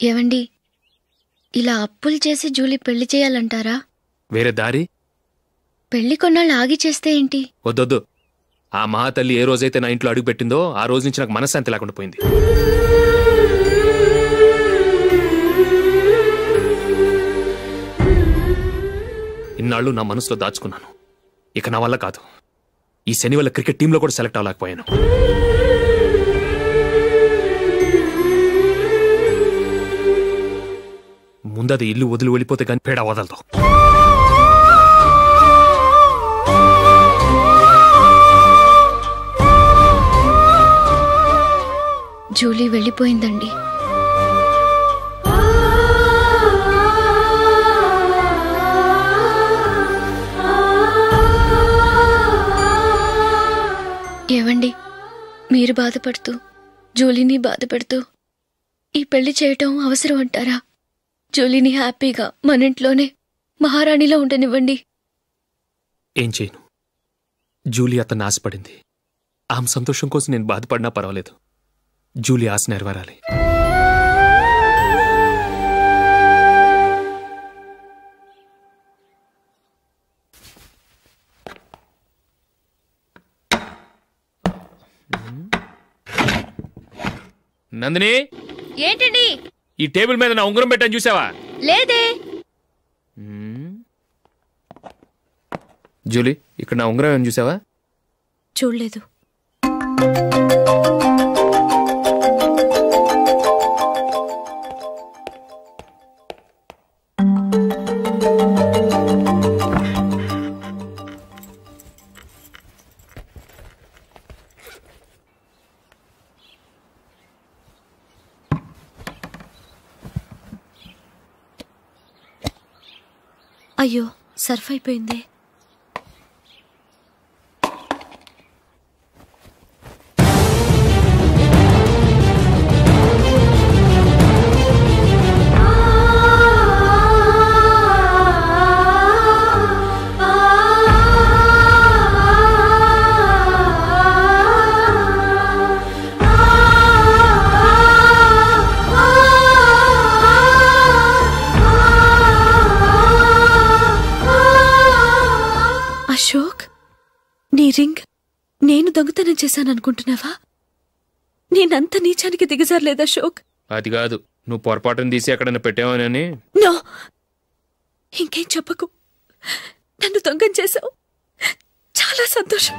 ఏవండి, ఇలా అప్పులు చేసి జూలీ పెళ్లి చేయాలంటారా? వేరే దారి? పెళ్లి కొన్నాళ్ళు ఆగి చేస్తే ఏంటి? వద్దొద్దు. ఆ మహాతల్లి ఏ రోజైతే నా ఇంట్లో అడుగు పెట్టిందో ఆ రోజు నుంచి నాకు మనశ్శాంతి లేకుండా పోయింది. ఇన్నాళ్ళు నా మనసులో దాచుకున్నాను. ఇక నా వల్ల కాదు. ఈ శని వల్ల క్రికెట్ టీంలో కూడా సెలెక్ట్ అవ్వలేకపోయాను. ముందది ఇల్లు వదిలి వెళ్ళిపోతే కానీ పేడ వదలదు. జూలీ వెళ్ళిపోయిందండి. ఏవండి, మీరు బాధపడుతూ జూలీని బాధపెడుతూ ఈ పెళ్లి చేయటం అవసరం అంటారా? జూలీని హ్యాపీగా మన ఇంట్లోనే మహారాణిలో ఉండనివ్వండి. ఏం చేయను? జూలీ అతన్ని ఆశపడింది. ఆమె సంతోషం కోసం నేను బాధపడినా పర్వాలేదు. జూలీ ఆశ నెరవేరాలి. నందిని, ఏంటండి? ఈ టేబుల్ మీద నా ఉంగరం పెట్టాను చూసావా? లేదే. జూలీ, ఇక్కడ నా ఉంగరం ఏమని చూసావా? చూడలేదు. అయ్యో, సర్ఫ్ అయిపోయింది. అశోక్, నీ రింగ్ నేను దొంగతనం చేశాననుకుంటున్నావా? నేనంత నీచానికి దిగజారలేదు అశోక్. అది కాదు, నువ్వు పొరపాటును తీసి ఎక్కడైనా పెట్టావని. నో, ఇంకేం చెప్పకు. నన్ను దొంగం చేశావు. చాలా సంతోషం.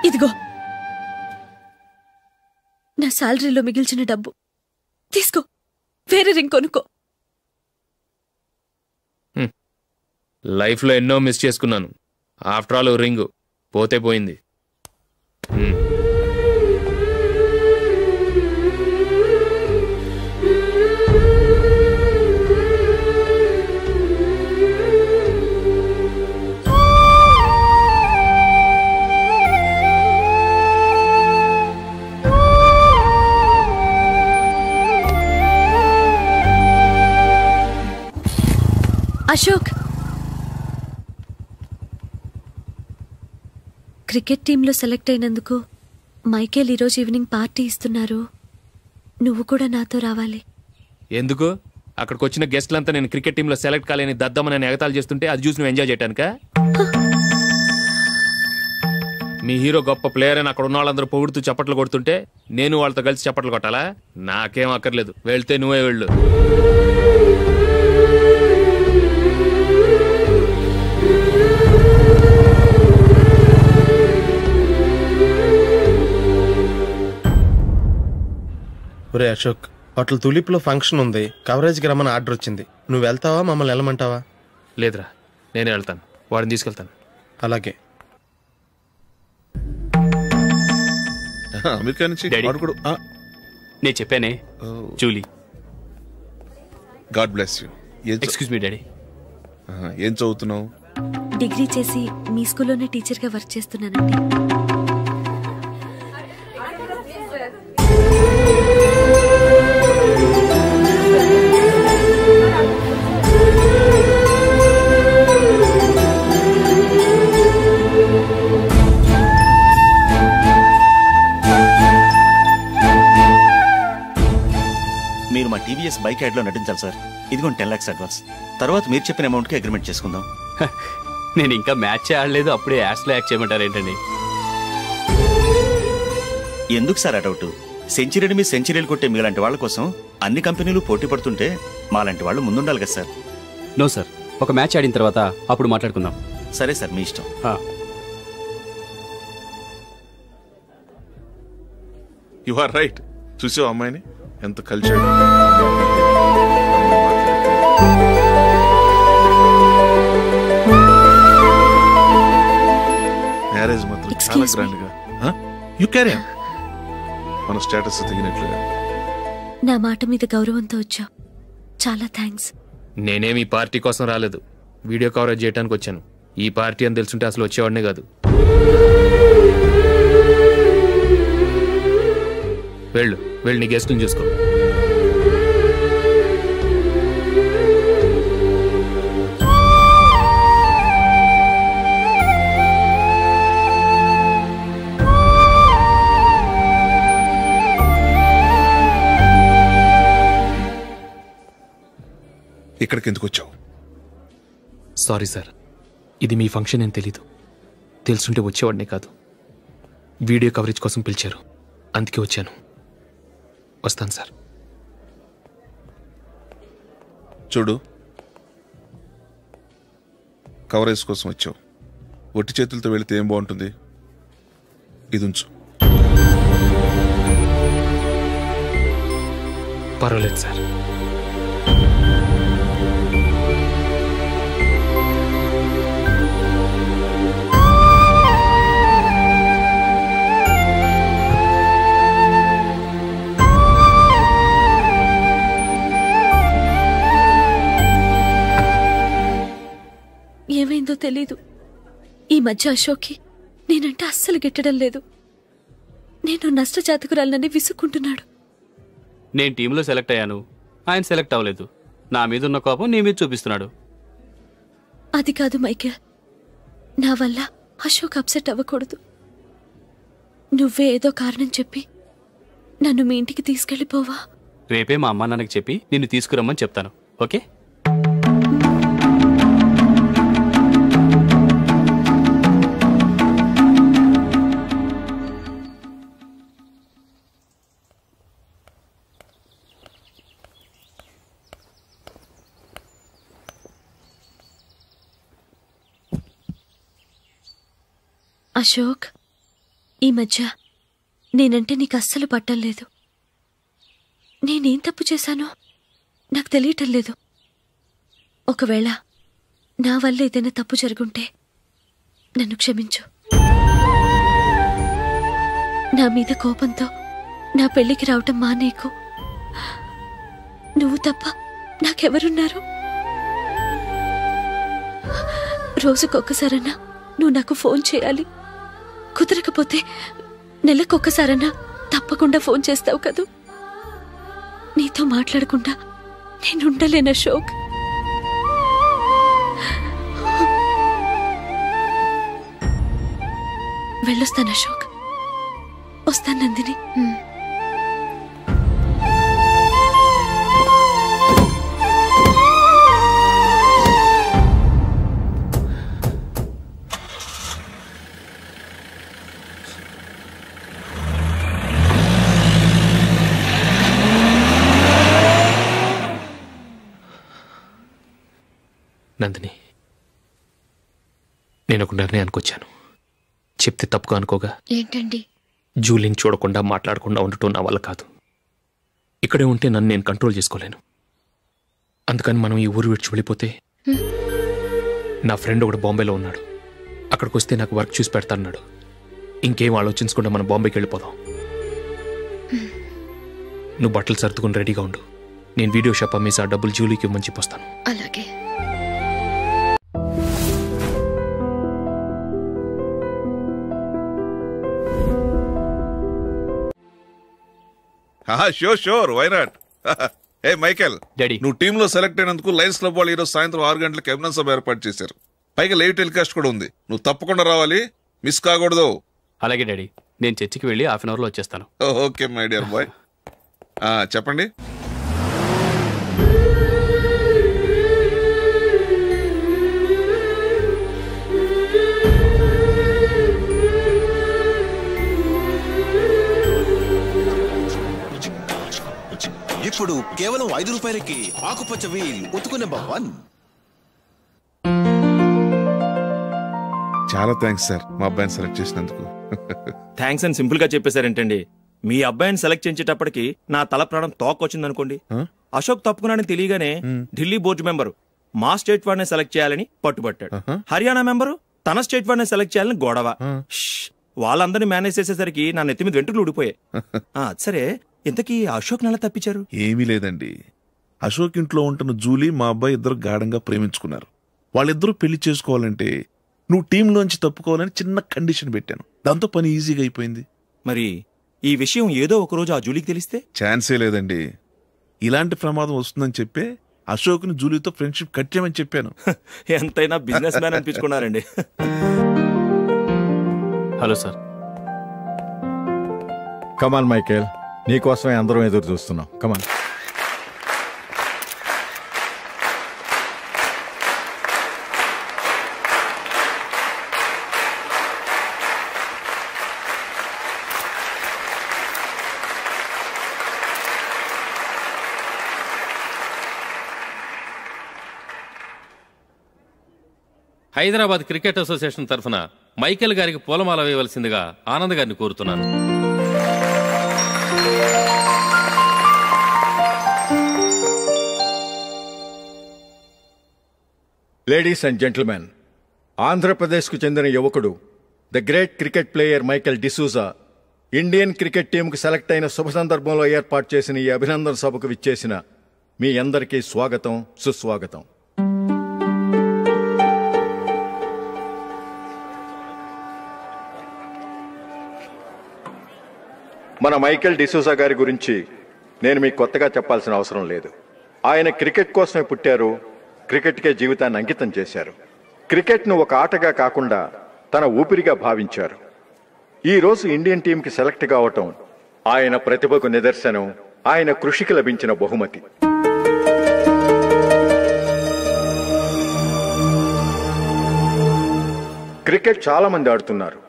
ఇదిగో నా శాలరీలో మిగిల్చిన డబ్బు తీసుకో. వేరే రింగ్ కొనుక్కో. లైఫ్లో ఎన్నో మిస్ చేసుకున్నాను. ఆఫ్టర్ ఆల్ రింగ్ పోతే పోయింది. అశోక్, క్రికెట్ టీంలో సెలెక్ట్ అయినందుకు మైకేల్ ఈరోజు ఈవినింగ్ పార్టీ ఇస్తున్నారు. నువ్వు కూడా నాతో రావాలి. ఎందుకు? అక్కడికి వచ్చిన గెస్ట్లంతా నేను క్రికెట్ టీంలో సెలెక్ట్ కాలేని దద్దమని ఎగతాలు చేస్తుంటే అది చూసి నువ్వు ఎంజాయ్ చేయటానికా? మీ హీరో గొప్ప ప్లేయర్ అని అక్కడ ఉన్న వాళ్ళందరూ పొగుడుతూ చప్పట్లు కొడుతుంటే నేను వాళ్ళతో కలిసి చప్పట్లు కొట్టాలా? నాకేం అక్కర్లేదు. వెళ్తే నువ్వే వెళ్ళు. ఒరే అశోక్, హోటల్ తులిప్లో ఫంక్షన్ ఉంది. కవరేజ్కి రమ్మని ఆర్డర్ వచ్చింది. నువ్వు వెళ్తావా, మమ్మల్ని వెళ్ళమంటావా? లేదురా, నేనే వెళ్తాను. వాడిని తీసుకెళ్తాను. అలాగే. అమెరికా నుంచి నేను చెప్పానే, Julie. God bless you. Excuse me daddy. ఏం చదువుతున్నావు? డిగ్రీ చేసి మీ స్కూల్లోనే టీచర్గా వర్క్ చేస్తున్నానండి. మీరు మా టీవీఎస్ బైక్ యాడ్లో నటించాలి సార్. ఇదిగోండి 10 lakhs అడ్వాన్స్. తర్వాత మీరు చెప్పిన అమౌంట్కి అగ్రిమెంట్ చేసుకుందాం. నేను ఇంకా మ్యాచ్ ఆడలేదు, అప్పుడే యాడ్స్లో యాక్ట్ చేయమంటారు ఏంటండి? ఎందుకు సార్ ఆ డౌట్? సెంచరీని మీ సెంచరీలు కొట్టే మీలాంటి వాళ్ళ కోసం అన్ని కంపెనీలు పోటీ పడుతుంటే మాలాంటి వాళ్ళు ముందుండాలి కదా సార్. నో సార్, ఒక మ్యాచ్ ఆడిన తర్వాత అప్పుడు మాట్లాడుకుందాం. సరే సార్, మీ ఇష్టం. You are right. చూసావు అమ్మాయిని ఎంత కల్చర్డ్. మ్యారేజ్ మాత్రం చాలా గ్రాండ్ గా. You carry on. మన స్టేటస్ తగినట్లుగా. నా మాట మీద గౌరవంతో వచ్చావు, చాలా థ్యాంక్స్. నేనేమి ఈ పార్టీ కోసం రాలేదు, వీడియో కవరేజ్ చేయడానికి వచ్చాను. ఈ పార్టీ అని తెలుసుంటే అసలు వచ్చేవాడినే కాదు. వెళ్ళు వెళ్ళు, నీ గెస్ట్ని చూసుకో. ఇక్కడికి ఎందుకు వచ్చావు? సారీ సార్, ఇది మీ ఫంక్షన్ అని తెలీదు. తెలుసుంటే వచ్చేవాడినే కాదు. వీడియో కవరేజ్ కోసం పిలిచారు, అందుకే వచ్చాను. వస్తాను సార్. చూడు, కవరేజ్ కోసం వచ్చావు. ఒట్టి చేతులతో వెళితే ఏం బాగుంటుంది? ఇది ఉంచు. పర్వాలేదు సార్. ఏమైందో తెలీదు, ఈ మధ్య అశోక్కి నేనంటే అస్సలు గిట్టడం లేదు. నేను నష్టజాతకురాలనని విసుక్కుంటున్నాడు. నేను టీంలో సెలెక్ట్ అయ్యాను, ఆయన సెలెక్ట్ అవ్వలేదు. నా మీద ఉన్న కోపం నీ మీద చూపిస్తున్నాడు. అది కాదు మైకేల్, నా వల్ల అశోక్ అప్సెట్ అవ్వకూడదు. నువ్వే ఏదో కారణం చెప్పి నన్ను మీ ఇంటికి తీసుకెళ్ళిపోవా? రేపే మా అమ్మ నాన్నకి చెప్పి నిన్ను తీసుకురమ్మని చెప్తాను. ఓకే? అశోక్, ఈ మధ్య నేనంటే నీకు అస్సలు పట్టలేదు. నేనేం తప్పు చేశానో నాకు తెలియటం లేదు. ఒకవేళ నా వల్ల ఏదైనా తప్పు జరుగుంటే నన్ను క్షమించు. నా మీద కోపంతో నా పెళ్లికి రావటం మానేకు. నువ్వు తప్ప నాకెవరున్నారు? రోజుకొక్కసారన్నా నువ్వు నాకు ఫోన్ చేయాలి. కుదరకపోతే నెలకొక్కసారన్నా తప్పకుండా ఫోన్ చేస్తావు కదూ. నీతో మాట్లాడకుండా నేనుండలేను అశోక్. వెళ్ళొస్తాను అశోక్. వస్తాను నందిని. నందిని, నేను ఒక నిర్ణయానికి వచ్చాను. చెప్తే తప్పుగా అనుకోగా. ఏంటండి? జూలిని చూడకుండా మాట్లాడకుండా ఉండటం నా వల్ల కాదు. ఇక్కడే ఉంటే నన్ను నేను కంట్రోల్ చేసుకోలేను. అందుకని మనం ఈ ఊరు విడిచి వెళ్ళిపోతే, నా ఫ్రెండ్ ఒకడు బాంబేలో ఉన్నాడు, అక్కడికి వస్తే నాకు వర్క్ చూసి పెడతాన్నాడు. ఇంకేం ఆలోచించకుండా మనం బాంబేకి వెళ్ళిపోదాం. నువ్వు బట్టలు సర్దుకుని రెడీగా ఉండు. నేను వీడియో షాప్ అమ్మేసి ఆ డబ్బులు జూలీకి ఇవ్వమని చెప్పొస్తాను. అలాగే. Sure, why not? Hey Michael, daddy, నువ్వు టీంలో సెలెక్ట్ అయినందుకు లయన్స్ క్లబ్ వాళ్ళు ఈరోజు సాయంత్రం 6 గంటలకు అభినందన సభ ఏర్పాటు చేశారు. పైగా లైవ్ టెలికాస్ట్ కూడా ఉంది. నువ్వు తప్పకుండా రావాలి, మిస్ కాకూడదు. అలాగే డాడీ, నేను చర్చికి వెళ్ళి 1/2 అవర్లో వచ్చేస్తాను. Okay my dear bye. చెప్పండి. ఇప్పుడు కేవలం 5 రూపాయలకి ఆకుపచ్చ వీల్ ఉతుకు నెంబర్ 1. చాలా థ్యాంక్స్ సార్ మా అబ్బాయిని సెలెక్ట్ చేసినందుకు. థ్యాంక్స్ అని సింపుల్ గా చెప్పేశారేంటండి. మీ అబ్బాయిని సెలెక్ట్ చేసేటప్పటికి నా తల ప్రాణం తోకొచ్చిందనుకోండి. అశోక్ తప్పుకున్నాడని తెలియగానే ఢిల్లీ బోర్డు మెంబరు మా స్టేట్ వాడిని సెలెక్ట్ చేయాలని పట్టుబట్టాడు. హర్యానా మెంబరు తన స్టేట్ వాడిని సెలెక్ట్ చేయాలని గొడవ. వాళ్ళందరినీ మేనేజ్ చేసేసరికి నా నెత్తి మీద వెంట్రుకలు ఊడిపోయాయి. సరే, ఇంతకీ అశోక్ నెల తప్పించారు? ఏమీ లేదండి, అశోక్ ఇంట్లో ఉంటున్న జూలీ మా అబ్బాయి ఇద్దరు గాఢంగా ప్రేమించుకున్నారు. వాళ్ళిద్దరూ పెళ్లి చేసుకోవాలంటే నువ్వు టీంలోంచి తప్పుకోవాలని చిన్న కండిషన్ పెట్టాను. దాంతో పని ఈజీగా అయిపోయింది. మరి ఈ విషయం ఏదో ఒక రోజు ఆ జూలీకి తెలిస్తే? ఛాన్సే లేదండి. ఇలాంటి ప్రమాదం వస్తుందని చెప్పే అశోక్ని జూలీతో ఫ్రెండ్షిప్ కట్టామని చెప్పాను. ఎంతైనా బిజినెస్ మ్యాన్ అనిపించుకున్నారండి. Hello sir. కమాన్ మైకేల్, నీకోసమే అందరం ఎదురు చూస్తున్నాం. కమాన్. హైదరాబాద్ క్రికెట్ అసోసియేషన్ తరఫున మైకేల్ గారికి పూలమాల వేయవలసిందిగా ఆనంద్ గారిని కోరుతున్నాను. లేడీస్ అండ్ జెంటిల్మెన్, ఆంధ్రప్రదేశ్కు చెందిన యువకుడు the great cricket player Michael D'Souza Indian cricket టీంకు సెలెక్ట్ అయిన శుభ సందర్భంలో ఏర్పాటు చేసిన ఈ అభినందన సభకు విచ్చేసిన మీ అందరికీ స్వాగతం, సుస్వాగతం. మన మైకేల్ డిసూజా గారి గురించి నేను మీకు కొత్తగా చెప్పాల్సిన అవసరం లేదు. ఆయన క్రికెట్ కోసమే పుట్టారు, క్రికెట్కే జీవితాన్ని అంకితం చేశారు. క్రికెట్ను ఒక ఆటగా కాకుండా తన ఊపిరిగా భావించారు. ఈరోజు ఇండియన్ టీంకి సెలెక్ట్ కావటం ఆయన ప్రతిభకు నిదర్శనం, ఆయన కృషికి లభించిన బహుమతి. క్రికెట్ చాలా మంది ఆడుతున్నారు,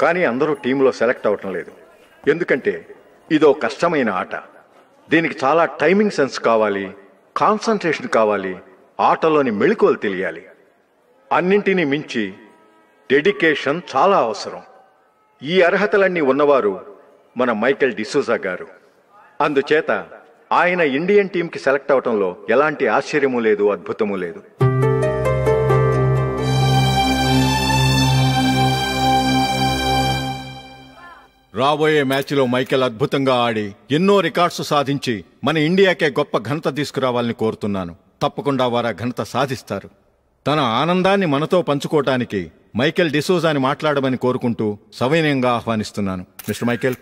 కానీ అందరూ టీంలో సెలెక్ట్ అవటం లేదు. ఎందుకంటే ఇదో కష్టమైన ఆట. దీనికి చాలా టైమింగ్ సెన్స్ కావాలి, కాన్సంట్రేషన్ కావాలి, ఆటలోని మెళకువలు తెలియాలి. అన్నింటినీ మించి డెడికేషన్ చాలా అవసరం. ఈ అర్హతలన్నీ ఉన్నవారు మన మైకేల్ డిసూజా గారు. అందుచేత ఆయన ఇండియన్ టీంకి సెలెక్ట్ అవటంలో ఎలాంటి ఆశ్చర్యమూ లేదు, అద్భుతమూ లేదు. రాబోయే మ్యాచ్లో మైకేల్ అద్భుతంగా ఆడి ఎన్నో రికార్డ్స్ సాధించి మన ఇండియాకే గొప్ప ఘనత తీసుకురావాలని కోరుతున్నాను. తప్పకుండా వారు ఆ ఘనత సాధిస్తారు. తన ఆనందాన్ని మనతో పంచుకోవటానికి మైకేల్ డిసూజాని మాట్లాడమని కోరుకుంటూ సవినయంగా ఆహ్వానిస్తున్నాను. Mister Michael.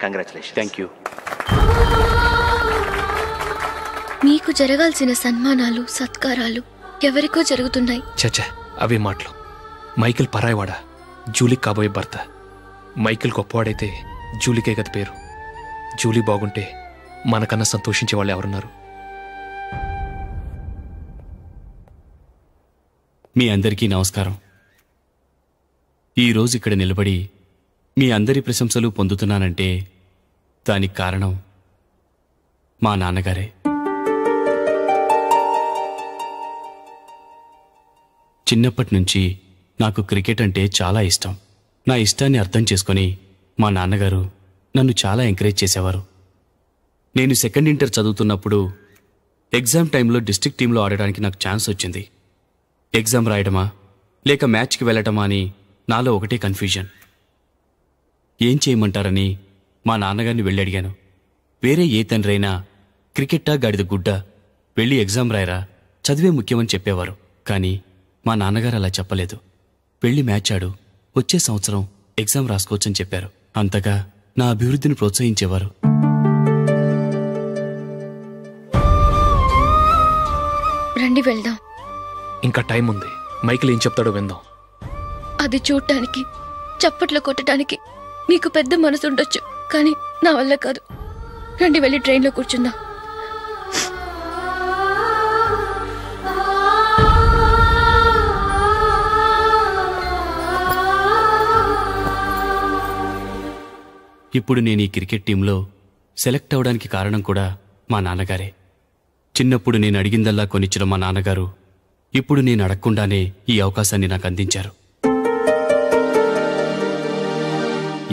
Congratulation. Thank you. మీకు జరగాల్సిన సన్మానాలు, సత్కారాలు ఎవరికో జరుగుతున్నాయి. చచ్చా, అవే మాటలు. మైకేల్ పరాయవాడా, జూలీకి కాబోయే భర్త. మైకేల్ గొప్పవాడైతే జూలీకే గది పేరు. జూలీ బాగుంటే మనకన్నా సంతోషించే వాళ్ళు ఎవరున్నారు? మీ అందరికీ నమస్కారం. ఈరోజు ఇక్కడ నిలబడి మీ అందరి ప్రశంసలు పొందుతున్నానంటే దానికి కారణం మా నాన్నగారే. చిన్నప్పటి నుంచి నాకు క్రికెట్ అంటే చాలా ఇష్టం. నా ఇష్టాన్ని అర్థం చేసుకొని మా నాన్నగారు నన్ను చాలా ఎంకరేజ్ చేసేవారు. నేను సెకండ్ ఇంటర్ చదువుతున్నప్పుడు ఎగ్జామ్ టైంలో డిస్ట్రిక్ట్ టీంలో ఆడడానికి నాకు ఛాన్స్ వచ్చింది. ఎగ్జామ్ రాయడమా లేక మ్యాచ్కి వెళ్ళటమా అని నాలో ఒకటే కన్ఫ్యూజన్. ఏం చేయమంటారని మా నాన్నగారిని వెళ్ళి అడిగాను. వేరే ఏ తండ్రైనా క్రికెట్టా గాడిద గుడ్డ, వెళ్ళి ఎగ్జామ్ రాయరా, చదివే ముఖ్యమని చెప్పేవారు. కానీ మా నాన్నగారు అలా చెప్పలేదు. వెళ్ళి మ్యాచ్ ఆడు, వచ్చే సంవత్సరం ఎగ్జామ్ రాసుకోవచ్చని చెప్పారు. అంతగా నా అభివృద్ధిని ప్రోత్సహించేవారు. రండి వెళ్దాం. ఇంకా టైం ఉంది. మైకేల్ ఏం చెప్తాడో విందాం. అది చూడటానికి, చప్పట్లు కొట్టడానికి మీకు పెద్ద మనసు ఉండొచ్చు, కానీ నా వల్ల కాదు. రండి వెళ్ళి ట్రైన్లో కూర్చుందాం. ఇప్పుడు నేను ఈ క్రికెట్ టీంలో సెలెక్ట్ అవడానికి కారణం కూడా మా నాన్నగారే. చిన్నప్పుడు నేను అడిగిందల్లా కొనిచ్చిన మా నాన్నగారు ఇప్పుడు నేను అడగకుండానే ఈ అవకాశాన్ని నాకు అందించారు.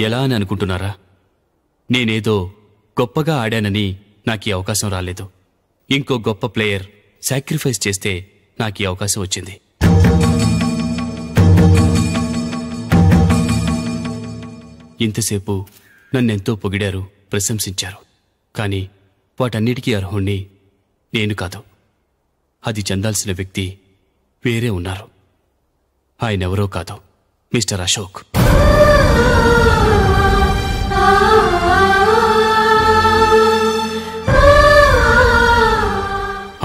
ఎలా అని అనుకుంటున్నారా? నేనేదో గొప్పగా ఆడానని నాకు ఈ అవకాశం రాలేదు. ఇంకో గొప్ప ప్లేయర్ సాక్రిఫైస్ చేస్తే నాకు ఈ అవకాశం వచ్చింది. ఇంతసేపు నన్నెంతో పొగిడారు, ప్రశంసించారు. కానీ వాటన్నిటికీ అర్హుణ్ణి నేను కాదు. అది చెందాల్సిన వ్యక్తి వేరే ఉన్నారు. ఆయనెవరో కాదు, మిస్టర్ అశోక్.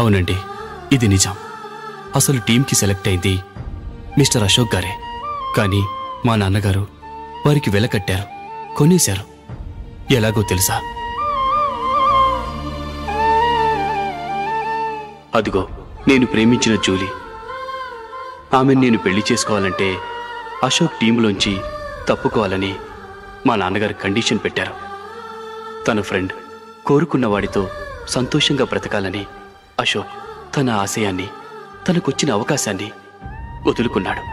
అవునండి, ఇది నిజం. అసలు టీంకి సెలెక్ట్ అయింది మిస్టర్ అశోక్ గారే. కానీ మా నాన్నగారు వారికి వెల కట్టారు, కొనేశారు. ఎలాగో తెలుసా? అదిగో నేను ప్రేమించిన జూలీ. ఆమెను నేను పెళ్లి చేసుకోవాలంటే అశోక్ టీంలోంచి తప్పుకోవాలని మా నాన్నగారు కండిషన్ పెట్టారు. తన ఫ్రెండ్ కోరుకున్న వాడితో సంతోషంగా బ్రతకాలని అశోక్ తన ఆశయాన్ని, తనకొచ్చిన అవకాశాన్ని వదులుకున్నాడు.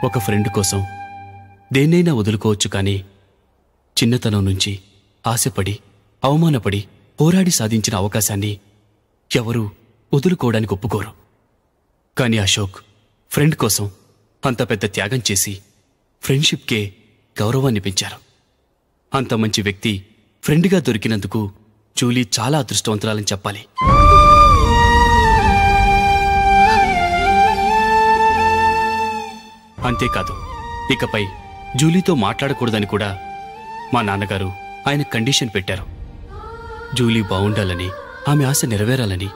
ఒక ఫ్రెండ్ కోసం దేన్నైనా వదులుకోవచ్చు, కానీ చిన్నతనం నుంచి ఆశపడి, అవమానపడి, పోరాడి సాధించిన అవకాశాన్ని ఎవరూ వదులుకోవడానికి ఒప్పుకోరు. కానీ అశోక్ ఫ్రెండ్ కోసం అంత పెద్ద త్యాగం చేసి ఫ్రెండ్షిప్కే గౌరవాన్ని పెంచారు. అంత మంచి వ్యక్తి ఫ్రెండ్గా దొరికినందుకు జూలీ చాలా అదృష్టవంతురాలని చెప్పాలి. అంతేకాదు, ఇకపై జూలీతో మాట్లాడకూడదని కూడా మా నాన్నగారు ఆయన కండిషన్ పెట్టారు. జూలీ బావుండాలని, ఆమె ఆశ నెరవేరాలని,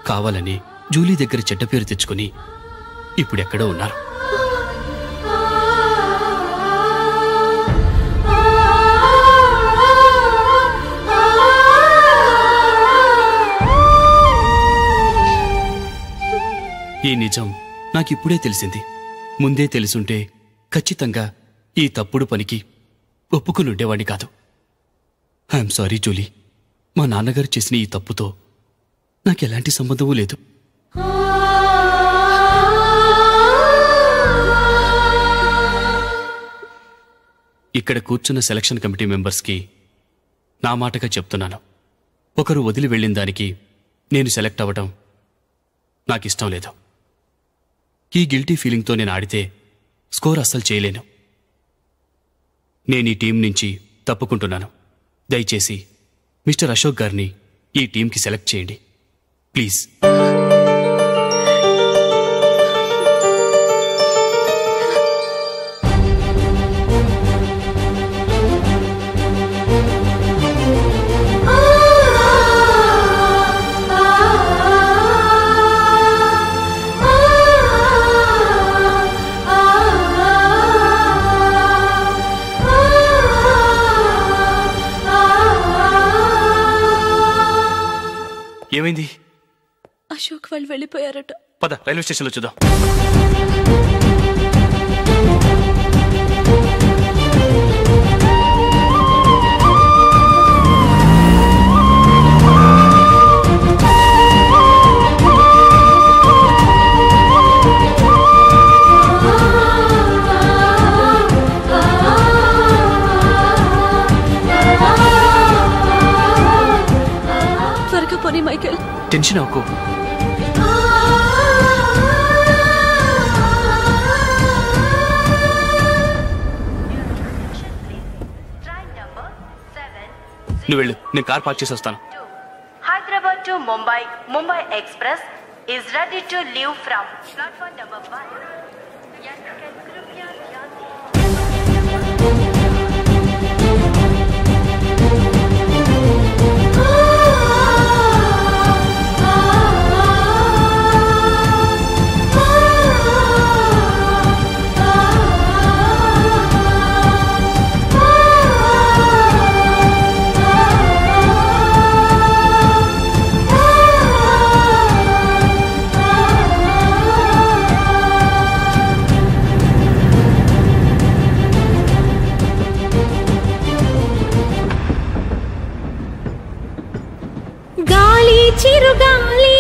కావాలని జూలీ దగ్గర చెడ్డ పేరు తెచ్చుకుని ఇప్పుడెక్కడో ఉన్నారు. ఈ నిజం నాకిప్పుడే తెలిసింది. ముందే తెలుసుంటే ఖచ్చితంగా ఈ తప్పుడు పనికి ఒప్పుకుని ఉండేవాడిని కాదు. I'm sorry Julie. మా నాన్నగారు చేసిన ఈ తప్పుతో నాకెలాంటి సంబంధమూ లేదు. ఇక్కడ కూర్చున్న సెలక్షన్ కమిటీ మెంబర్స్కి నా మాటగా చెప్తున్నాను. ఒకరు వదిలి వెళ్ళిన దానికి నేను సెలెక్ట్ అవ్వటం నాకిష్టం లేదు. ఈ గిల్టీ ఫీలింగ్తో నేను ఆడితే స్కోర్ అస్సలు చేయలేను. నేను ఈ టీం నుంచి తప్పుకుంటున్నాను. దయచేసి మిస్టర్ అశోక్ గారిని ఈ టీంకి సెలెక్ట్ చేయండి ప్లీజ్. ఏమైంది? అశోక్ వాళ్ళు వెళ్ళిపోయారట. పద రైల్వే స్టేషన్లో చూద్దాం. త్వరగా పోనీ మైకేల్. టెన్షన్ అవ్వకు. నువ్వు వెళ్ళు, నేను కార్ పార్క్ చేసి వస్తాను. Hyderabad to Mumbai, Mumbai express is ready to leave from platform number 1. చిరుగాలి